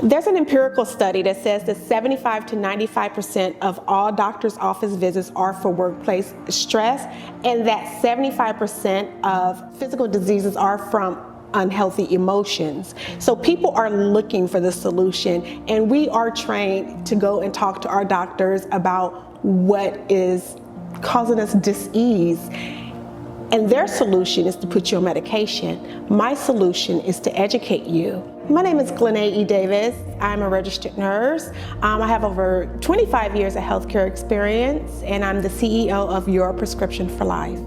There's an empirical study that says that 75 to 95% of all doctor's office visits are for workplace stress, and that 75% of physical diseases are from unhealthy emotions. So people are looking for the solution, and we are trained to go and talk to our doctors about what is causing us dis-ease. And their solution is to put you on medication. My solution is to educate you. My name is Glennae E. Davis. I'm a registered nurse. I have over 25 years of healthcare experience, and I'm the CEO of Your Prescription for Life.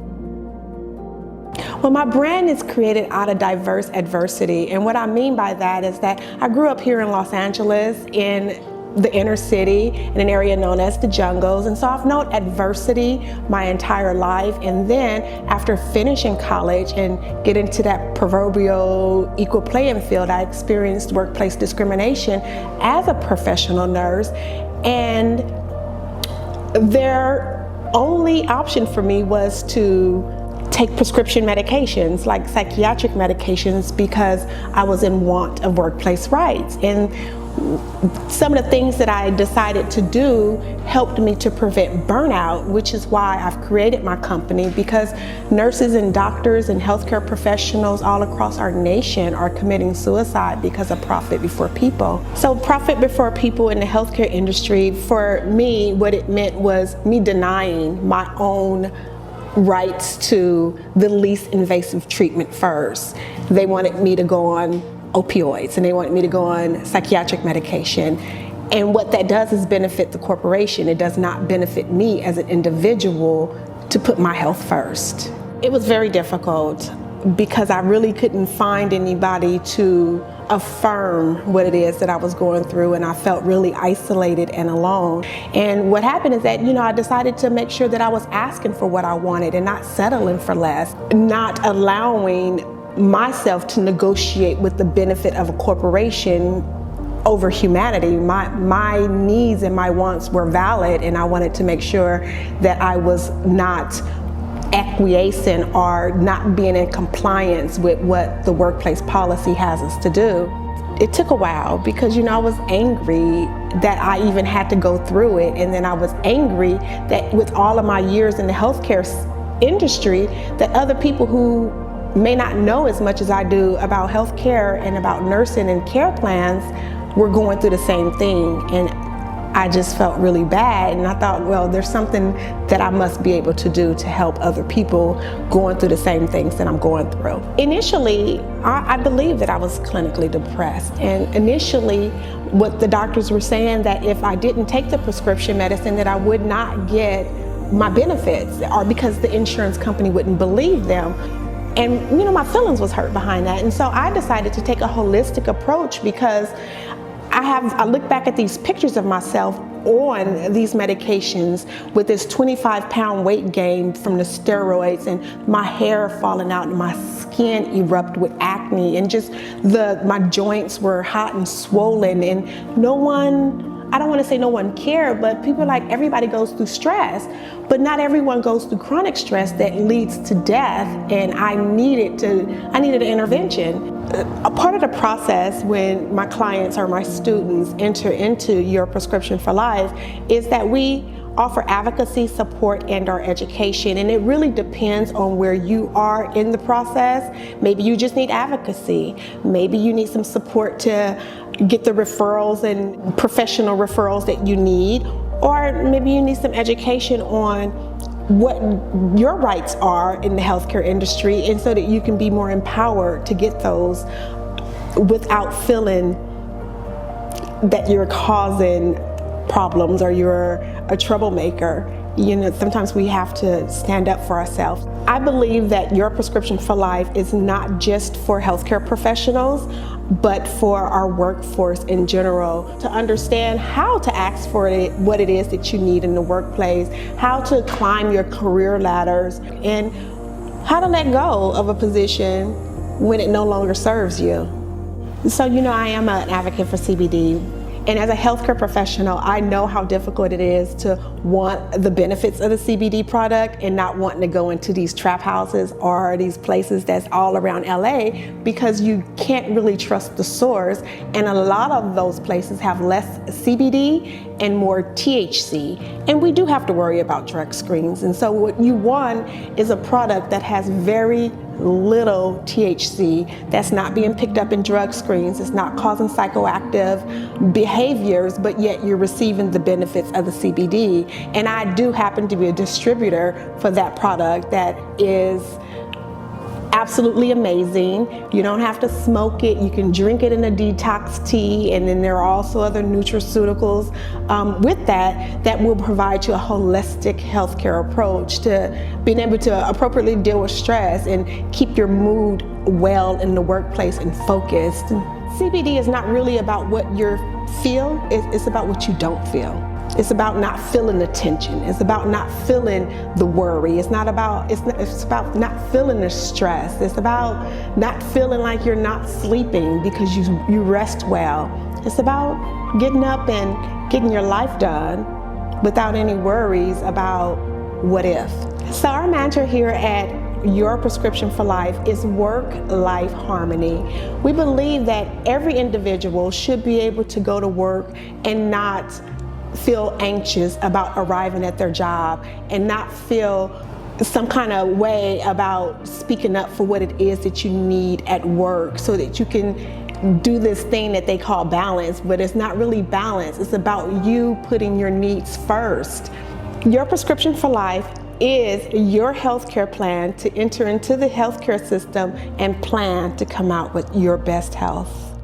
Well, my brand is created out of diverse adversity. And what I mean by that is that I grew up here in Los Angeles in the inner city in an area known as the Jungles, and so I've known adversity my entire life. And then after finishing college and getting to that proverbial equal playing field, I experienced workplace discrimination as a professional nurse, and their only option for me was to take prescription medications like psychiatric medications because I was in want of workplace rights. And some of the things that I decided to do helped me to prevent burnout, which is why I've created my company, because nurses and doctors and healthcare professionals all across our nation are committing suicide because of profit before people. So profit before people in the healthcare industry, for me, what it meant was me denying my own rights to the least invasive treatment first. They wanted me to go on opioids, and they wanted me to go on psychiatric medication. And what that does is benefit the corporation. It does not benefit me as an individual to put my health first. It was very difficult because I really couldn't find anybody to affirm what it is that I was going through, and I felt really isolated and alone. And what happened is that, I decided to make sure that I was asking for what I wanted and not settling for less, not allowing myself to negotiate with the benefit of a corporation over humanity. My needs and my wants were valid, and I wanted to make sure that I was not acquiescing or not being in compliance with what the workplace policy has us to do. It took a while because, I was angry that I even had to go through it, and then I was angry that with all of my years in the healthcare industry, that other people who may not know as much as I do about healthcare and about nursing and care plans were going through the same thing. And I just felt really bad, and I thought, well, there's something that I must be able to do to help other people going through the same things that I'm going through. Initially, I believed that I was clinically depressed, and initially what the doctors were saying, that if I didn't take the prescription medicine that I would not get my benefits, or because the insurance company wouldn't believe them. And my feelings was hurt behind that. And so I decided to take a holistic approach, because I look back at these pictures of myself on these medications with this 25-pound weight gain from the steroids, and my hair falling out and my skin erupt with acne, and just my joints were hot and swollen, and I don't want to say no one cared, but people are like, everybody goes through stress, but not everyone goes through chronic stress that leads to death, and I needed an intervention. A part of the process when my clients or my students enter into Your Prescription for Life is that we offer advocacy, support, and our education. And it really depends on where you are in the process. Maybe you just need advocacy. Maybe you need some support to get the referrals and professional referrals that you need. Or maybe you need some education on what your rights are in the healthcare industry, and so that you can be more empowered to get those without feeling that you're causing problems or you're a troublemaker. Sometimes we have to stand up for ourselves. I believe that Your Prescription for Life is not just for healthcare professionals, but for our workforce in general, to understand how to ask for what it is that you need in the workplace, how to climb your career ladders, and how to let go of a position when it no longer serves you. So, I am an advocate for CBD. And as a healthcare professional, I know how difficult it is to want the benefits of the CBD product and not wanting to go into these trap houses or these places that's all around LA, because you can't really trust the source. And a lot of those places have less CBD and more THC. And we do have to worry about drug screens. And so what you want is a product that has very little THC, that's not being picked up in drug screens, it's not causing psychoactive behaviors, but yet you're receiving the benefits of the CBD. And I do happen to be a distributor for that product that is absolutely amazing. You don't have to smoke it. You can drink it in a detox tea, and then there are also other nutraceuticals with that will provide you a holistic healthcare approach to being able to appropriately deal with stress and keep your mood well in the workplace and focused. CBD is not really about what you feel, it's about what you don't feel. It's about not feeling the tension. It's about not feeling the worry. It's about not feeling the stress. It's about not feeling like you're not sleeping because you rest well. It's about getting up and getting your life done without any worries about what if. So our mantra here at Your Prescription for Life is work-life harmony. We believe that every individual should be able to go to work and not feel anxious about arriving at their job and not feel some kind of way about speaking up for what it is that you need at work, so that you can do this thing that they call balance, but it's not really balance. It's about you putting your needs first. Your Prescription for Life is your healthcare plan to enter into the healthcare system and plan to come out with your best health.